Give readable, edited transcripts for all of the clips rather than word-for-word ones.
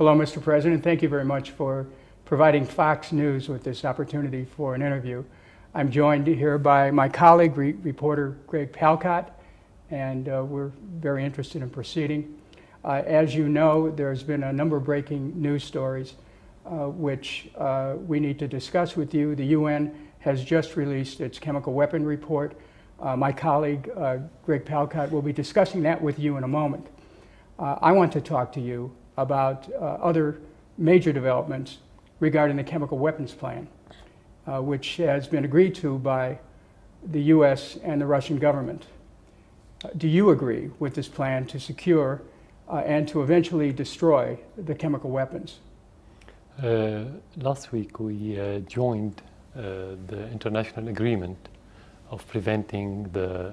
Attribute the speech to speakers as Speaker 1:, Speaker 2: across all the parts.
Speaker 1: Hello, Mr. President. Thank you very much for providing Fox News with this opportunity for an interview. I'm joined here by my colleague, reporter Greg Palcott, and we're very interested in proceeding. As you know, there's been a number of breaking news stories which we need to discuss with you. The UN has just released its chemical weapon report. My colleague, Greg Palcott, will be discussing that with you in a moment. I want to talk to you about other major developments regarding the chemical weapons plan, which has been agreed to by the US and the Russian government. Do you agree with this plan to secure and to eventually destroy the chemical weapons?
Speaker 2: Last week we joined the international agreement of preventing the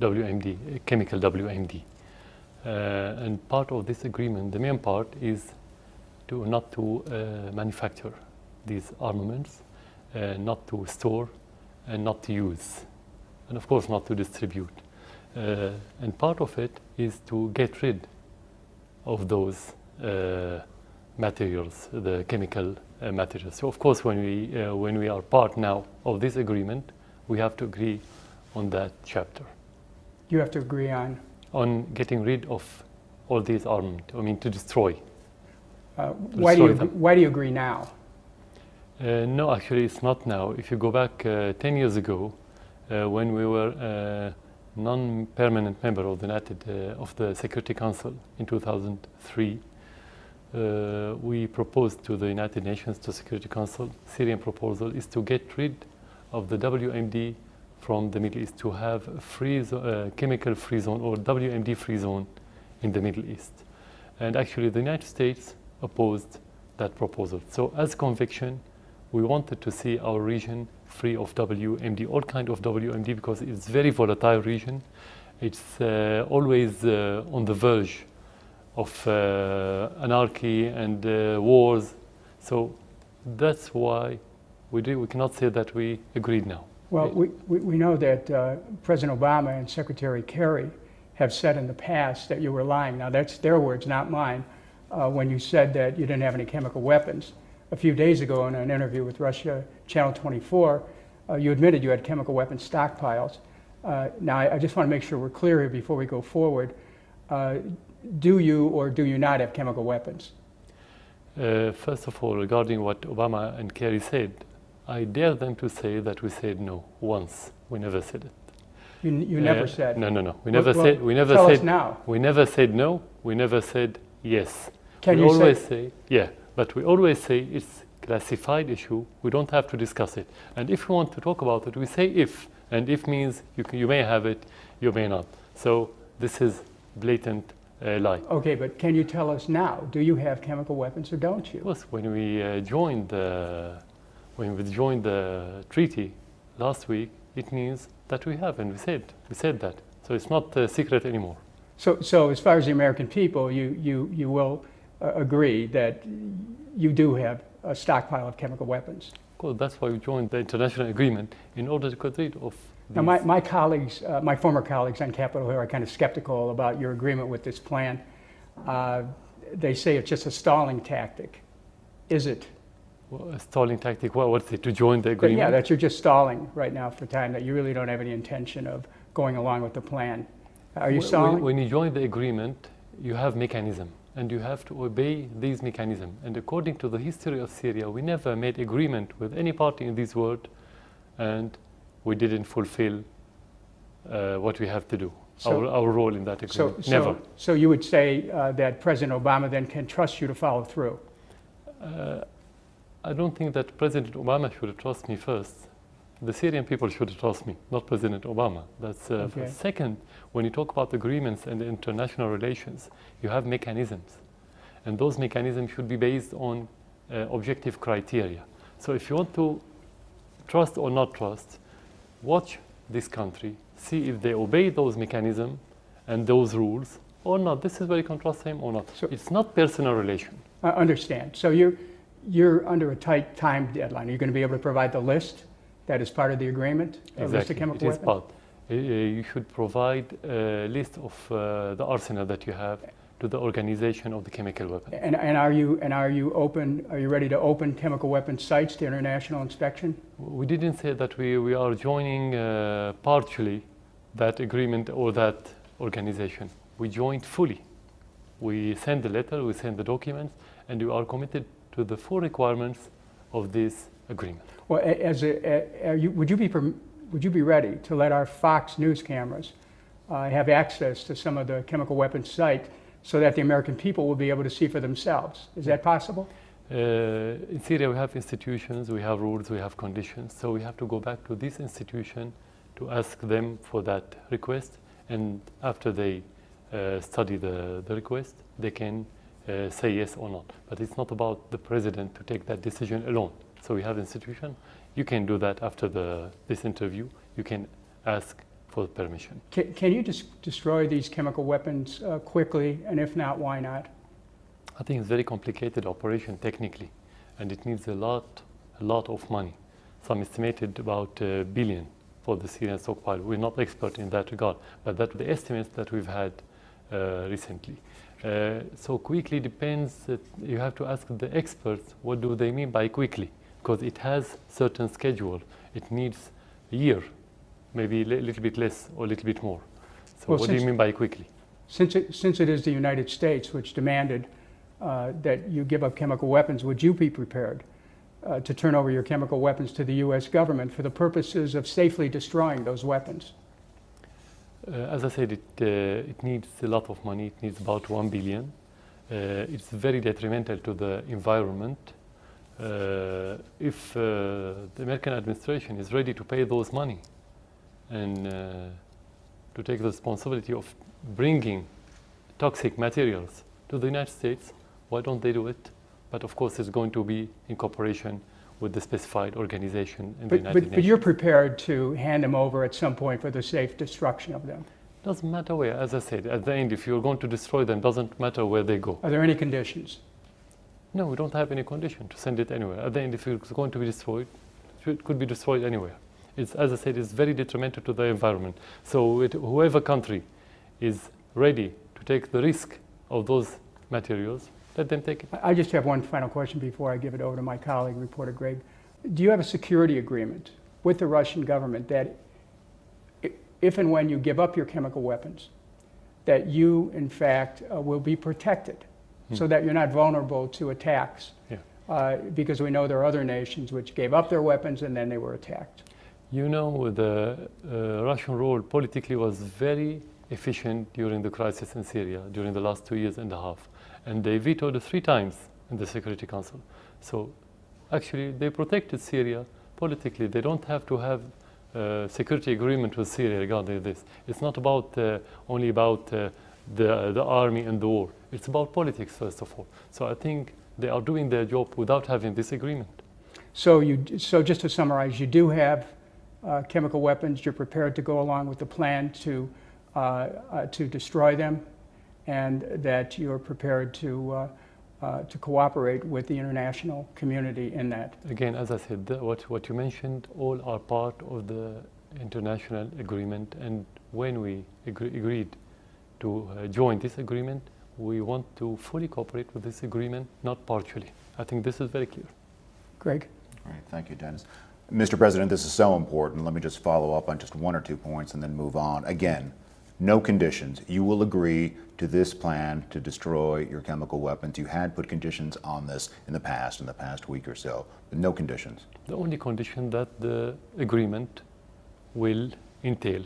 Speaker 2: WMD, chemical WMD. And part of this agreement, the main part, is not to manufacture these armaments, not to store, and not to use, and of course not to distribute. And part of it is to get rid of those materials, the chemical materials. So of course when we are part now of this agreement, we have to agree on that chapter.
Speaker 1: You have to agree
Speaker 2: on getting rid of all these armaments, I mean to destroy.
Speaker 1: Why do you agree now?
Speaker 2: No, actually it's not now. If you go back 10 years ago, when we were non-permanent member of the Security Council in 2003, we proposed to the United Nations, to Security Council, Syrian proposal is to get rid of the WMD from the Middle East, to have a chemical free zone or WMD free zone in the Middle East. And actually the United States opposed that proposal. So as conviction, we wanted to see our region free of WMD, all kind of WMD, because it's very volatile region. It's always on the verge of anarchy and wars. So that's why we cannot say that we agreed now.
Speaker 1: Well, we know that President Obama and Secretary Kerry have said in the past that you were lying. Now that's their words, not mine, when you said that you didn't have any chemical weapons. A few days ago in an interview with Russia, Channel 24, you admitted you had chemical weapons stockpiles. Now I just want to make sure we're clear here before we go forward. Do you or do you not have chemical weapons?
Speaker 2: First of all, regarding what Obama and Kerry said, I dare them to say that we said no once. We never said it.
Speaker 1: You never said?
Speaker 2: No. We never said. We never
Speaker 1: tell
Speaker 2: said.
Speaker 1: Us now.
Speaker 2: We never said no. We never said yes.
Speaker 1: Can
Speaker 2: we
Speaker 1: you
Speaker 2: always say yeah, but we always say it's classified issue. We don't have to discuss it. And if we want to talk about it, we say if. And if means you may have it, you may not. So this is blatant lie.
Speaker 1: Okay, but can you tell us now? Do you have chemical weapons or don't you?
Speaker 2: Yes, when we joined the treaty last week, it means that we have, and we said that. So it's not a secret anymore.
Speaker 1: So as far as the American people, you will agree that you do have a stockpile of chemical weapons.
Speaker 2: Of course, that's why we joined the international agreement, in order to get rid of these.
Speaker 1: Now my colleagues, my former colleagues on Capitol Hill are kind of skeptical about your agreement with this plan. They say it's just a stalling tactic. Is it?
Speaker 2: Well, a stalling tactic, what's it, to join the agreement?
Speaker 1: Yeah, that you're just stalling right now for time, that you really don't have any intention of going along with the plan. Are you stalling?
Speaker 2: When you join the agreement, you have mechanism, and you have to obey these mechanisms. And according to the history of Syria, we never made agreement with any party in this world, and we didn't fulfill what we have to do, our role in that agreement. Never.
Speaker 1: So you would say that President Obama then can trust you to follow through?
Speaker 2: I don't think that President Obama should trust me first. The Syrian people should trust me, not President Obama. That's
Speaker 1: okay.
Speaker 2: Second, when you talk about agreements and international relations, you have mechanisms. And those mechanisms should be based on objective criteria. So if you want to trust or not trust, watch this country, see if they obey those mechanisms and those rules or not. This is where you can trust him or not. So it's not personal relation.
Speaker 1: I understand. So you're under a tight time deadline. Are you going to be able to provide the list that is part of the agreement?
Speaker 2: Exactly.
Speaker 1: A list of chemical weapons?
Speaker 2: You should provide a list of the arsenal that you have to the organization of the chemical weapon.
Speaker 1: And are you ready to open chemical weapons sites to international inspection?
Speaker 2: We didn't say that we are joining partially that agreement or that organization. We joined fully. We sent the letter, we sent the documents, and we are committed to the full requirements of this agreement.
Speaker 1: Well, would you be ready to let our Fox News cameras have access to some of the chemical weapons site so that the American people will be able to see for themselves? Is that possible?
Speaker 2: In Syria, we have institutions, we have rules, we have conditions. So we have to go back to this institution to ask them for that request. And after they study the request, they can say yes or not. But it's not about the president to take that decision alone. So we have institution. You can do that after this interview. You can ask for permission.
Speaker 1: Can you destroy these chemical weapons quickly? And if not, why not?
Speaker 2: I think it's a very complicated operation technically, and it needs a lot of money. Some estimated about $1 billion for the Syrian stockpile. We're not expert in that regard, but that's the estimates that we've had recently. So quickly depends. You have to ask the experts what do they mean by quickly, because it has certain schedule. It needs a year, maybe a little bit less or a little bit more. So well, what do you mean by quickly?
Speaker 1: Since it is the United States which demanded that you give up chemical weapons, would you be prepared to turn over your chemical weapons to the U.S. government for the purposes of safely destroying those weapons?
Speaker 2: As I said, it needs a lot of money. It needs about $1 billion. It's very detrimental to the environment. If the American administration is ready to pay those money and to take the responsibility of bringing toxic materials to the United States, why don't they do it? But of course, it's going to be in cooperation with the specified organization in the United Nations.
Speaker 1: But you're prepared to hand them over at some point for the safe destruction of them?
Speaker 2: Doesn't matter where. As I said, at the end, if you're going to destroy them, doesn't matter where they go.
Speaker 1: Are there any conditions?
Speaker 2: No, we don't have any condition to send it anywhere. At the end, if it's going to be destroyed, it could be destroyed anywhere. It's, as I said, it's very detrimental to the environment. So whoever country is ready to take the risk of those materials, let them take it.
Speaker 1: I just have one final question before I give it over to my colleague, reporter Greg. Do you have a security agreement with the Russian government that if and when you give up your chemical weapons, that you, in fact, will be protected so that you're not vulnerable to attacks?
Speaker 2: Yeah.
Speaker 1: Because we know there are other nations which gave up their weapons and then they were attacked.
Speaker 2: You know, the Russian role politically was very efficient during the crisis in Syria, during the last 2 years and a half. And they vetoed 3 times in the Security Council. So actually, they protected Syria politically. They don't have to have a security agreement with Syria regarding this. It's not about only about the army and the war. It's about politics, first of all. So I think they are doing their job without having this agreement.
Speaker 1: So just to summarize, you do have chemical weapons. You're prepared to go along with the plan to destroy them, and that you're prepared to cooperate with the international community in that.
Speaker 2: Again, as I said, what you mentioned, all are part of the international agreement, and when we agreed to join this agreement, we want to fully cooperate with this agreement, not partially. I think this is very clear.
Speaker 1: Greg?
Speaker 3: All right, thank you, Dennis. Mr. President, this is so important. Let me just follow up on just 1 or 2 points and then move on. Again, no conditions. You will agree to this plan to destroy your chemical weapons. You had put conditions on this in the past week or so, but no conditions.
Speaker 2: The only condition that the agreement will entail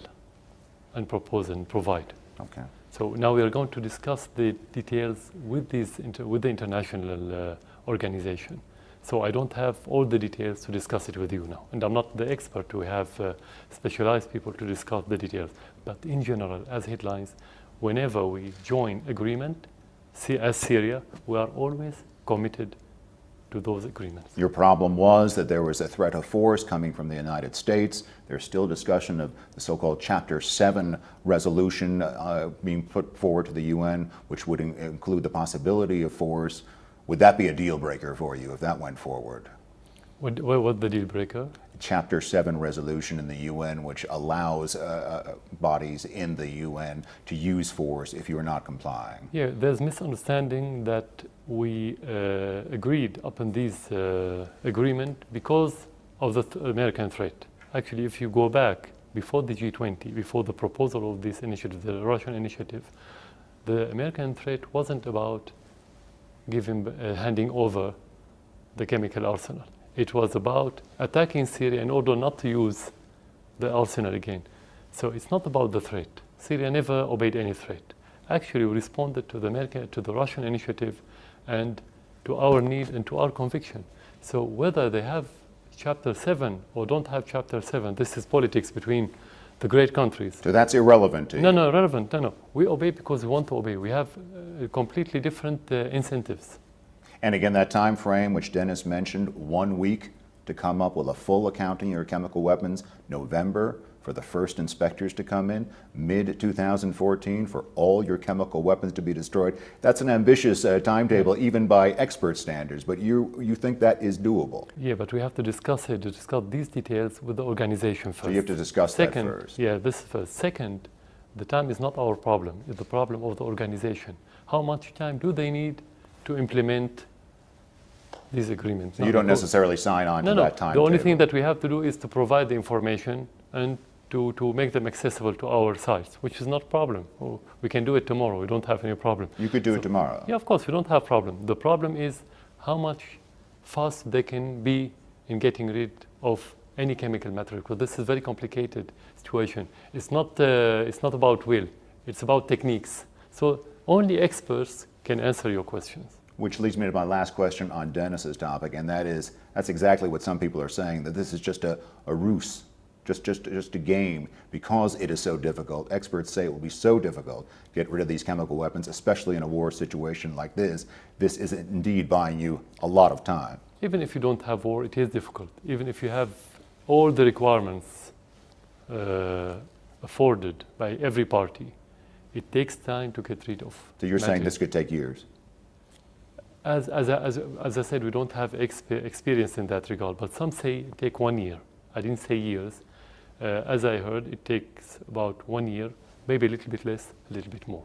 Speaker 2: and propose and provide.
Speaker 3: Okay.
Speaker 2: So now we are going to discuss the details with the international organization. So I don't have all the details to discuss it with you now. And I'm not the expert to have specialized people to discuss the details. But in general, as headlines, whenever we join agreement, as Syria, we are always committed to those agreements.
Speaker 3: Your problem was that there was a threat of force coming from the United States. There's still discussion of the so-called Chapter 7 resolution being put forward to the UN, which would include the possibility of force. Would that be a deal breaker for you if that went forward?
Speaker 2: What the deal breaker?
Speaker 3: Chapter 7 resolution in the UN, which allows bodies in the UN to use force if you are not complying.
Speaker 2: Yeah, there's misunderstanding that we agreed upon this agreement because of the American threat. Actually, if you go back before the G20, before the proposal of this initiative, the Russian initiative, the American threat wasn't about handing over the chemical arsenal. It was about attacking Syria in order not to use the arsenal again. So it's not about the threat. Syria never obeyed any threat. Actually, we responded to the Russian initiative and to our need and to our conviction. So whether they have Chapter 7 or don't have Chapter 7, this is politics between the great countries.
Speaker 3: So that's irrelevant to you?
Speaker 2: No, irrelevant. No. We obey because we want to obey. We have completely different incentives.
Speaker 3: And again, that time frame, which Dennis mentioned, 1 week to come up with a full accounting of your chemical weapons, November for the first inspectors to come in, mid-2014 for all your chemical weapons to be destroyed. That's an ambitious timetable, even by expert standards, but you think that is doable?
Speaker 2: Yeah, but we have to discuss these details with the organization first.
Speaker 3: So you have to discuss that first?
Speaker 2: Yeah, this first. Second, the time is not our problem, it's the problem of the organization. How much time do they need to implement these agreements?
Speaker 3: So you don't necessarily sign on to that timetable?
Speaker 2: The only thing that we have to do is to provide the information and to make them accessible to our sites, which is not a problem. We can do it tomorrow. We don't have any problem.
Speaker 3: You could do it tomorrow?
Speaker 2: Yeah, of course, we don't have problem. The problem is how much fast they can be in getting rid of any chemical material, because this is a very complicated situation. It's not about will, it's about techniques. So only experts can answer your questions.
Speaker 3: Which leads me to my last question on Dennis's topic, and that's exactly what some people are saying, that this is just a ruse, just a game, because it is so difficult. Experts say it will be so difficult to get rid of these chemical weapons, especially in a war situation like this. This is indeed buying you a lot of time.
Speaker 2: Even if you don't have war, it is difficult. Even if you have all the requirements afforded by every party, it takes time to get rid of.
Speaker 3: So you're saying this could take years?
Speaker 2: As I said, we don't have experience in that regard, but some say it take 1 year. I didn't say years. As I heard, it takes about 1 year, maybe a little bit less, a little bit more.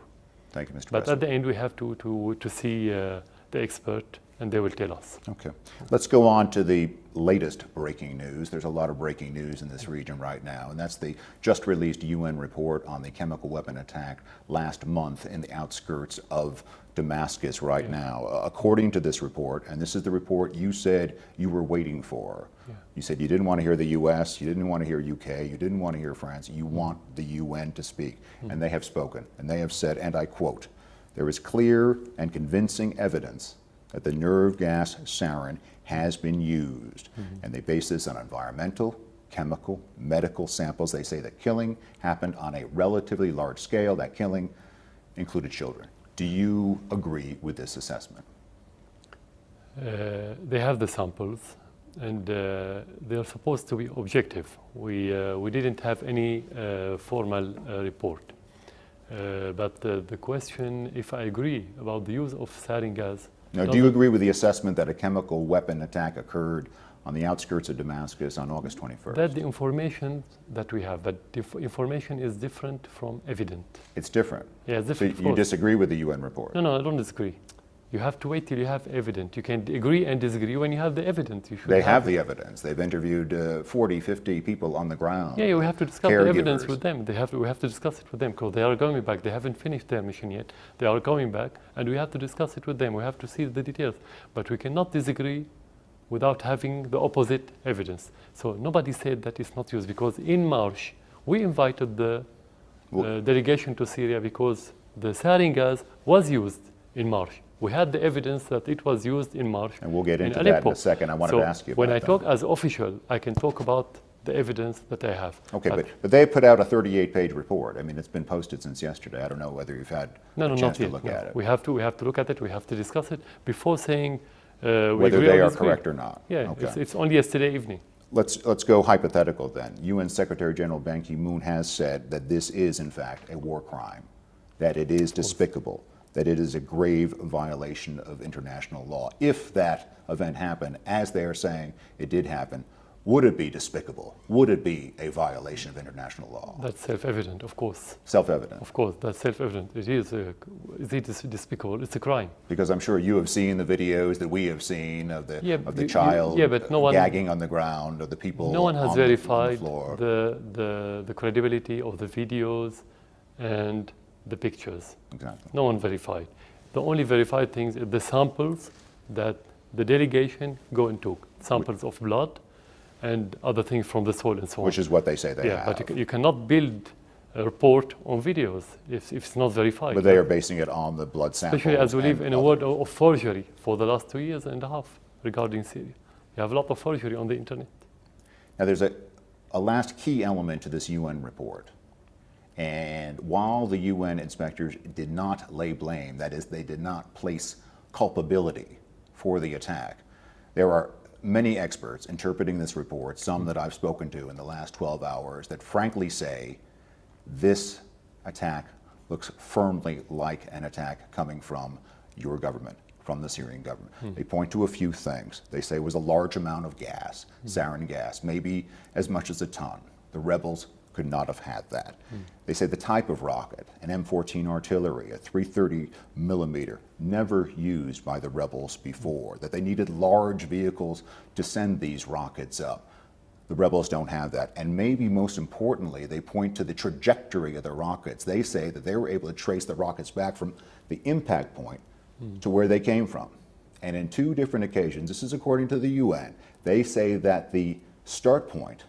Speaker 3: Thank you, Mr.
Speaker 2: But
Speaker 3: President.
Speaker 2: at the end, we have to see the expert, and they will tell us.
Speaker 3: Okay. Let's go on to the latest breaking news. There's a lot of breaking news in this region right now, and that's the just released UN report on the chemical weapon attack last month in the outskirts of Damascus right now. According to this report, and this is the report you said you were waiting for. You said you didn't want to hear the US, you didn't want to hear UK, you didn't want to hear France, you want the UN to speak. And they have spoken, and they have said, and I quote, "There is clear and convincing evidence that the nerve gas sarin has been used." And they base this on environmental, chemical, medical samples. They say that killing happened on a relatively large scale. That killing included children. Do you agree with this assessment?
Speaker 2: They have the samples, and they are supposed to be objective. We didn't have any formal report. But the question, if I agree about the use of sarin gas.
Speaker 3: Now, do you agree with the assessment that a chemical weapon attack occurred on the outskirts of Damascus on August 21st?
Speaker 2: That's the information that we have, but the information is different from evident.
Speaker 3: It's different?
Speaker 2: Yeah, it's different.
Speaker 3: So you disagree with the UN report?
Speaker 2: No, I don't disagree. You have to wait till you have evidence. You can agree and disagree when you have the evidence. You should
Speaker 3: They have the evidence. They've interviewed 40, 50 people on the ground.
Speaker 2: Yeah, we have to discuss the evidence with them. We have to discuss it with them because they are going back. They haven't finished their mission yet. They are going back, and we have to discuss it with them. We have to see the details. But we cannot disagree without having the opposite evidence. So nobody said that it's not used, because in March, we invited the delegation to Syria because the sarin gas was used in March. We had the evidence that it was used in March.
Speaker 3: And we'll get into that in a second. I wanted to ask you about that.
Speaker 2: When I talk as official, I can talk about the evidence that I have.
Speaker 3: Okay, but they put out a 38-page report. I mean, it's been posted since yesterday. I don't know whether you've had a chance to look at it.
Speaker 2: We have to look at it. We have to discuss it before saying
Speaker 3: whether they are correct or not.
Speaker 2: Yeah, okay. It's only yesterday evening.
Speaker 3: Let's go hypothetical then. UN Secretary General Ban Ki-moon has said that this is, in fact, a war crime, that it is despicable, that it is a grave violation of international law. If that event happened, as they are saying it did happen, would it be despicable? Would it be a violation of international law?
Speaker 2: That's self-evident, of course.
Speaker 3: Self-evident.
Speaker 2: Of course, that's self-evident. It is. Is it despicable? It's a crime.
Speaker 3: Because I'm sure you have seen the videos that we have seen of the child
Speaker 2: but no one,
Speaker 3: gagging on the ground, of the people
Speaker 2: no one has
Speaker 3: on
Speaker 2: verified
Speaker 3: the floor.
Speaker 2: the credibility of the videos and the pictures.
Speaker 3: Exactly.
Speaker 2: No one verified. The only verified things are the samples that the delegation go and took. Samples of blood and other things from the soil and so on.
Speaker 3: Which is what they say they have.
Speaker 2: But you cannot build a report on videos if it's not verified.
Speaker 3: But they are basing it on the blood samples.
Speaker 2: Especially as we live
Speaker 3: and
Speaker 2: in a
Speaker 3: other-
Speaker 2: world of forgery for the last 2.5 years regarding Syria. You have a lot of forgery on the internet.
Speaker 3: Now, there's a last key element to this UN report. And while the UN inspectors did not lay blame, that is, they did not place culpability for the attack, there are many experts interpreting this report, some that I've spoken to in the last 12 hours, that frankly say this attack looks firmly like an attack coming from your government, from the Syrian government. They point to a few things. They say it was a large amount of gas, sarin gas, maybe as much as a ton. The rebels could not have had that. They say the type of rocket, an M14 artillery, a 330 millimeter, never used by the rebels before, that they needed large vehicles to send these rockets up. The rebels don't have that. And maybe most importantly, they point to the trajectory of the rockets. They say that they were able to trace the rockets back from the impact point to where they came from. And in 2 different occasions, this is according to the UN, they say that the start point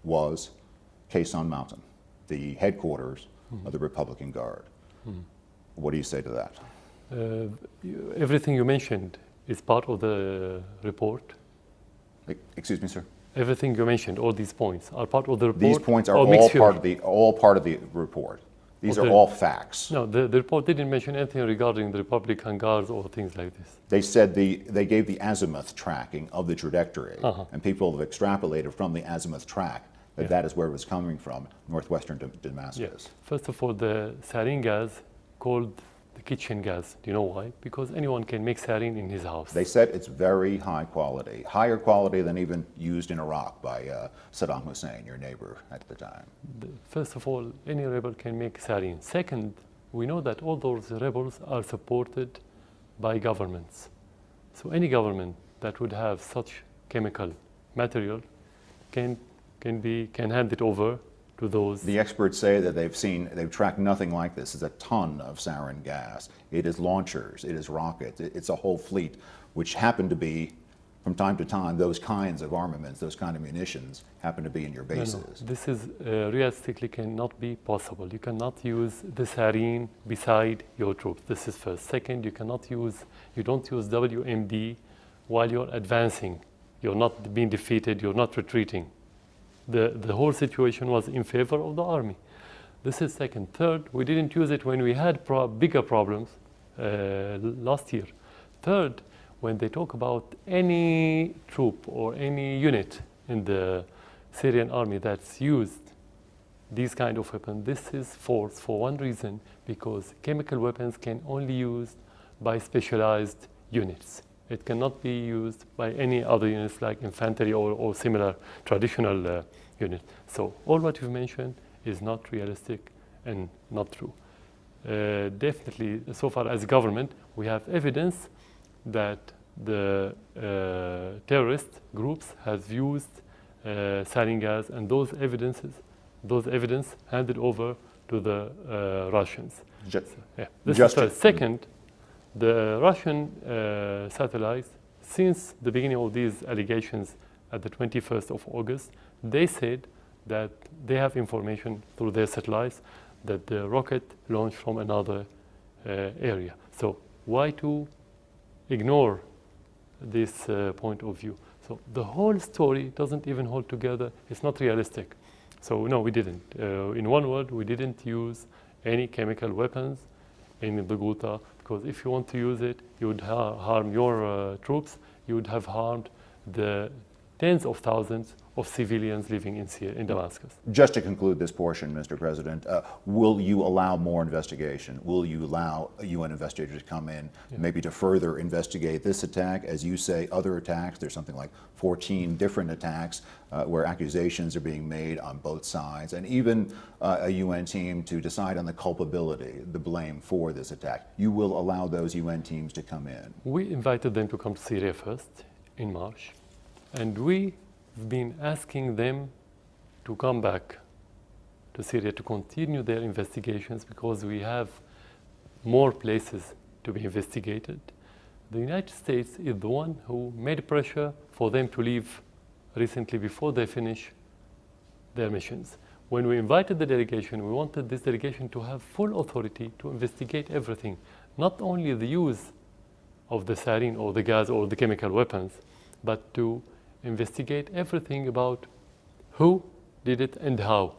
Speaker 3: was Quezon Mountain, the headquarters of the Republican Guard. What do you say to that?
Speaker 2: Everything you mentioned is part of the report.
Speaker 3: Excuse me, sir?
Speaker 2: Everything you mentioned, all these points, are part of the report.
Speaker 3: These points are
Speaker 2: or
Speaker 3: all
Speaker 2: mixture?
Speaker 3: part of the report. These are
Speaker 2: Okay.
Speaker 3: all facts.
Speaker 2: No, the report didn't mention anything regarding the Republican Guards or things like this.
Speaker 3: They said they gave the azimuth tracking of the trajectory, and people have extrapolated from the azimuth track that that is where it was coming from, northwestern Damascus.
Speaker 2: First of all, the sarin gas called the kitchen gas. Do you know why? Because anyone can make sarin in his house.
Speaker 3: They said it's very high quality, higher quality than even used in Iraq by Saddam Hussein, your neighbor at the time.
Speaker 2: First of all, any rebel can make sarin. Second, we know that all those rebels are supported by governments. So any government that would have such chemical material can hand it over to those.
Speaker 3: The experts say that they've tracked nothing like this. It's a ton of sarin gas. It is launchers, it is rockets, it's a whole fleet, which happen to be, from time to time, those kinds of armaments, those kind of munitions happen to be in your bases.
Speaker 2: No. This is realistically cannot be possible. You cannot use the sarin beside your troops. This is first. Second, you don't use WMD while you're advancing. You're not being defeated, you're not retreating. The whole situation was in favor of the army. This is second. Third, we didn't use it when we had bigger problems last year. Third, when they talk about any troop or any unit in the Syrian army that's used these kind of weapons, this is false for one reason, because chemical weapons can only be used by specialized units. It cannot be used by any other units like infantry or similar traditional unit. So all what you've mentioned is not realistic and not true. Definitely, so far as government, we have evidence that the terrorist groups have used sarin gas, and those evidence handed over to the Russians. This is first. Second, the Russian satellites, since the beginning of these allegations at the 21st of August, they said that they have information through their satellites that the rocket launched from another area. So why to ignore this point of view? So the whole story doesn't even hold together. It's not realistic. So no, we didn't. In one word, we didn't use any chemical weapons in the Ghouta, because if you want to use it, you would harm your troops. You would have harmed the tens of thousands of civilians living in Syria, in Damascus.
Speaker 3: Just to conclude this portion, Mr. President, will you allow more investigation? Will you allow UN investigators to come in, maybe to further investigate this attack? As you say, other attacks, there's something like 14 different attacks where accusations are being made on both sides, and even a UN team to decide on the culpability, the blame for this attack. You will allow those UN teams to come in?
Speaker 2: We invited them to come to Syria first in March, and we've been asking them to come back to Syria to continue their investigations because we have more places to be investigated. The United States is the one who made pressure for them to leave recently before they finish their missions. When we invited the delegation, we wanted this delegation to have full authority to investigate everything, not only the use of the sarin or the gas or the chemical weapons, but to investigate everything about who did it and how.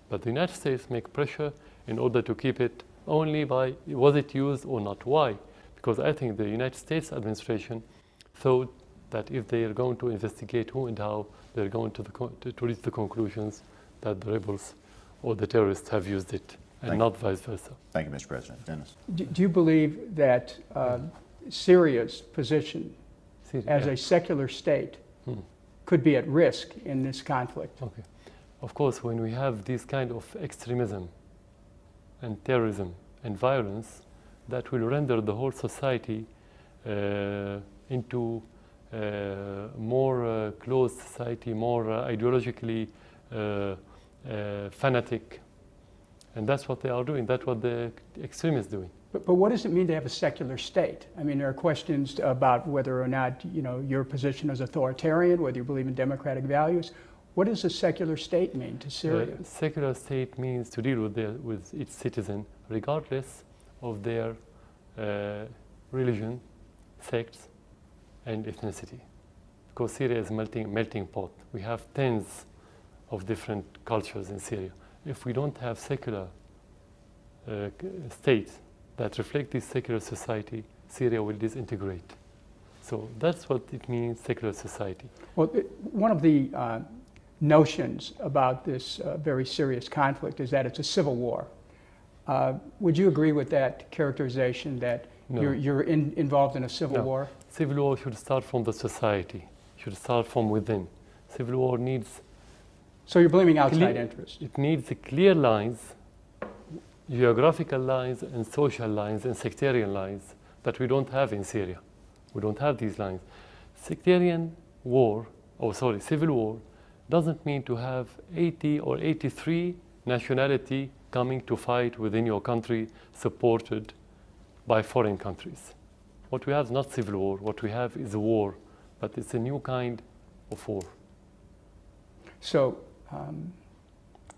Speaker 2: But the United States make pressure in order to keep it only by was it used or not. Why? Because I think the United States administration thought that if they are going to investigate who and how, they're going to reach the conclusions that the rebels or the terrorists have used it, and not vice versa.
Speaker 3: Thank you, Mr. President. Dennis?
Speaker 1: Do you believe that Syria's position as a secular state could be at risk in this conflict?
Speaker 2: Okay. Of course, when we have this kind of extremism and terrorism and violence, that will render the whole society into more closed society, more ideologically fanatic. And that's what they are doing. That's what the extremists are doing.
Speaker 1: But what does it mean to have a secular state? I mean, there are questions about whether or not, your position is authoritarian, whether you believe in democratic values. What does a secular state mean to Syria?
Speaker 2: Secular state means to deal with its citizen, regardless of their religion, sects, and ethnicity. Because Syria is a melting pot. We have tens of different cultures in Syria. If we don't have secular states that reflect this secular society, Syria will disintegrate. So that's what it means, secular society.
Speaker 1: Well, one of the notions about this very serious conflict is that it's a civil war. Would you agree with that characterization that you're involved in a civil war?
Speaker 2: Civil war should start from the society, should start from within. Civil war needs...
Speaker 1: So you're blaming outside interests?
Speaker 2: It needs clear lines, geographical lines and social lines and sectarian lines that we don't have in Syria. We don't have these lines. Civil war doesn't mean to have 80 or 83 nationality coming to fight within your country supported by foreign countries. What we have is not civil war. What we have is a war, but it's a new kind of war.
Speaker 1: So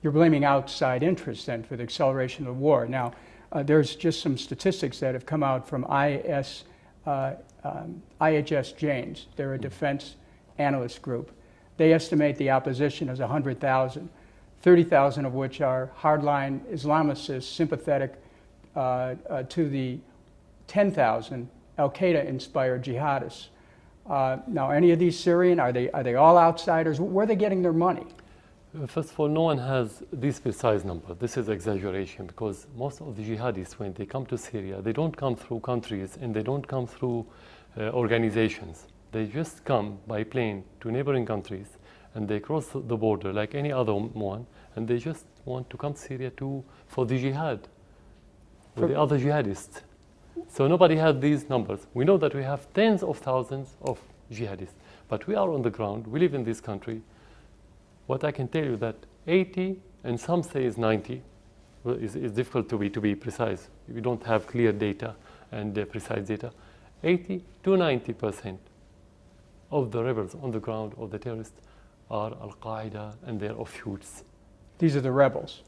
Speaker 1: you're blaming outside interests then for the acceleration of the war. Now, there's just some statistics that have come out from IHS Janes. They're a defense analyst group. They estimate the opposition as 100,000, 30,000 of which are hardline Islamicists sympathetic to the 10,000 Al-Qaeda-inspired jihadists. Now, any of these Syrian, are they all outsiders? Where are they getting their money?
Speaker 2: First of all, no one has this precise number. This is exaggeration because most of the jihadists, when they come to Syria, they don't come through countries and they don't come through organizations. They just come by plane to neighboring countries and they cross the border like any other one, and they just want to come to Syria for the jihad with the other jihadists. So nobody has these numbers. We know that we have tens of thousands of jihadists, but we are on the ground. We live in this country. What I can tell you that 80, and some say is 90, is difficult to be precise. We don't have clear data and precise data. 80 to 90% of the rebels on the ground, or the terrorists, are Al-Qaeda and their offshoots.
Speaker 1: These are the rebels?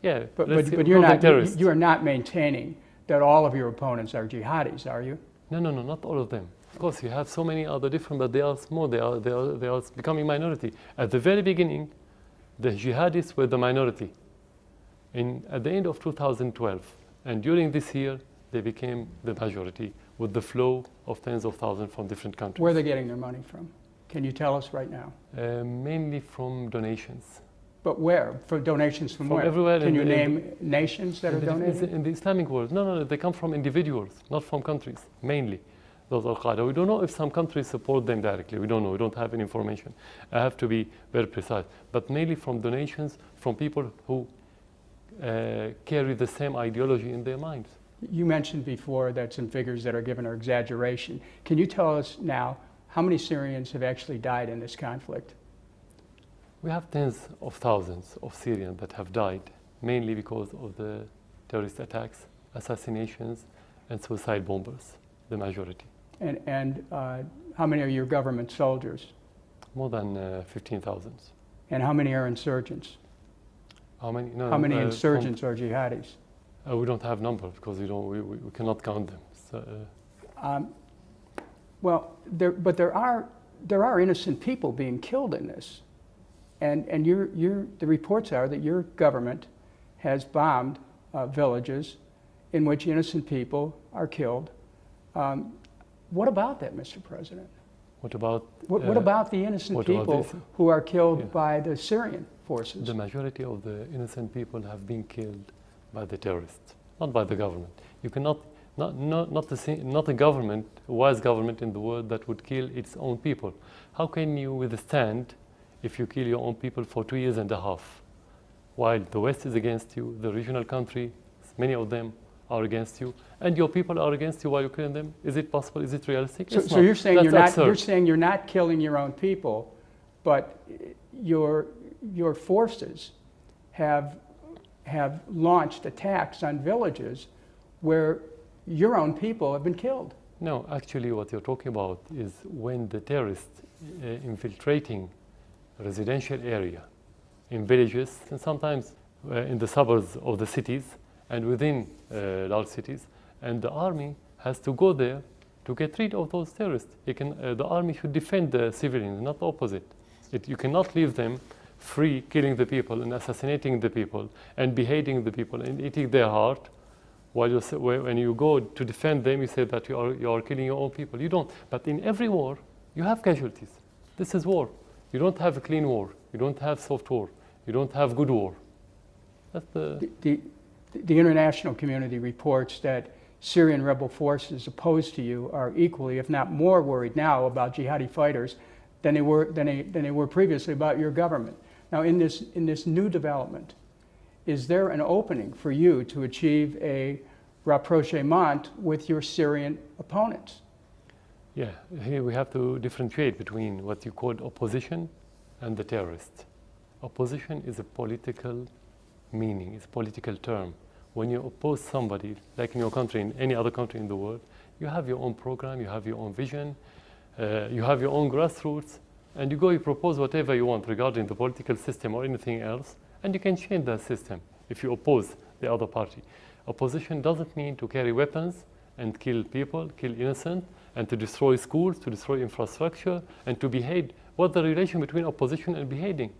Speaker 2: Yeah,
Speaker 1: but you are not maintaining that all of your opponents are jihadis, are you?
Speaker 2: No, not all of them. Of course, you have so many other different, but they are small. They are becoming minority. At the very beginning, the jihadists were the minority. At the end of 2012, and during this year, they became the majority with the flow of tens of thousands from different countries.
Speaker 1: Where are they getting their money from? Can you tell us right now?
Speaker 2: Mainly from donations.
Speaker 1: But where? For donations from where?
Speaker 2: Everywhere.
Speaker 1: Can you name nations that are donating?
Speaker 2: In the Islamic world. No, they come from individuals, not from countries, mainly. Those Al-Qaeda. We don't know if some countries support them directly. We don't know. We don't have any information. I have to be very precise. But mainly from donations from people who carry the same ideology in their minds.
Speaker 1: You mentioned before that some figures that are given are exaggeration. Can you tell us now how many Syrians have actually died in this conflict?
Speaker 2: We have tens of thousands of Syrians that have died, mainly because of the terrorist attacks, assassinations, and suicide bombers, the majority.
Speaker 1: And how many are your government soldiers?
Speaker 2: More than 15,000.
Speaker 1: And how many are insurgents?
Speaker 2: How many? No,
Speaker 1: How many insurgents are jihadis?
Speaker 2: We don't have numbers because we cannot count them. So,
Speaker 1: Well, there are innocent people being killed in this, and the reports are that your government has bombed villages in which innocent people are killed. What about that, Mr. President?
Speaker 2: what about?
Speaker 1: What about the innocent
Speaker 2: what about
Speaker 1: people
Speaker 2: this?
Speaker 1: who are killed
Speaker 2: Yeah.
Speaker 1: by the Syrian forces?
Speaker 2: The majority of the innocent people have been killed by the terrorists, not by the government. You cannot, not a government, a wise government in the world that would kill its own people. How can you withstand if you kill your own people for 2 years and a half? While the West is against you, the regional countries, many of them are against you, and your people are against you while you're killing them. Is it possible? Is it realistic?
Speaker 1: So,
Speaker 2: It's
Speaker 1: so
Speaker 2: not.
Speaker 1: you're saying
Speaker 2: That's absurd.
Speaker 1: you're saying you're not killing your own people, but your forces have launched attacks on villages where your own people have been killed.
Speaker 2: No, actually what you're talking about is when the terrorists infiltrating residential area in villages and sometimes in the suburbs of the cities and within large cities, and the army has to go there to get rid of those terrorists. The army should defend the civilians, not the opposite. You cannot leave them free, killing the people and assassinating the people and beheading the people and eating their heart. When you go to defend them, you say that you are killing your own people. You don't. But in every war, you have casualties. This is war. You don't have a clean war. You don't have soft war. You don't have good war. That's
Speaker 1: The international community reports that Syrian rebel forces opposed to you are equally, if not more, worried now about jihadi fighters than they were previously about your government. Now, in this new development, is there an opening for you to achieve a rapprochement with your Syrian opponents?
Speaker 2: Yeah, here we have to differentiate between what you call opposition and the terrorists. Opposition is a political meaning, it's a political term. When you oppose somebody, like in your country, in any other country in the world, you have your own program, you have your own vision, you have your own grassroots, and you propose whatever you want regarding the political system or anything else, and you can change that system if you oppose the other party. Opposition doesn't mean to carry weapons and kill people, kill innocent, and to destroy schools, to destroy infrastructure, and to behead. What's the relation between opposition and beheading?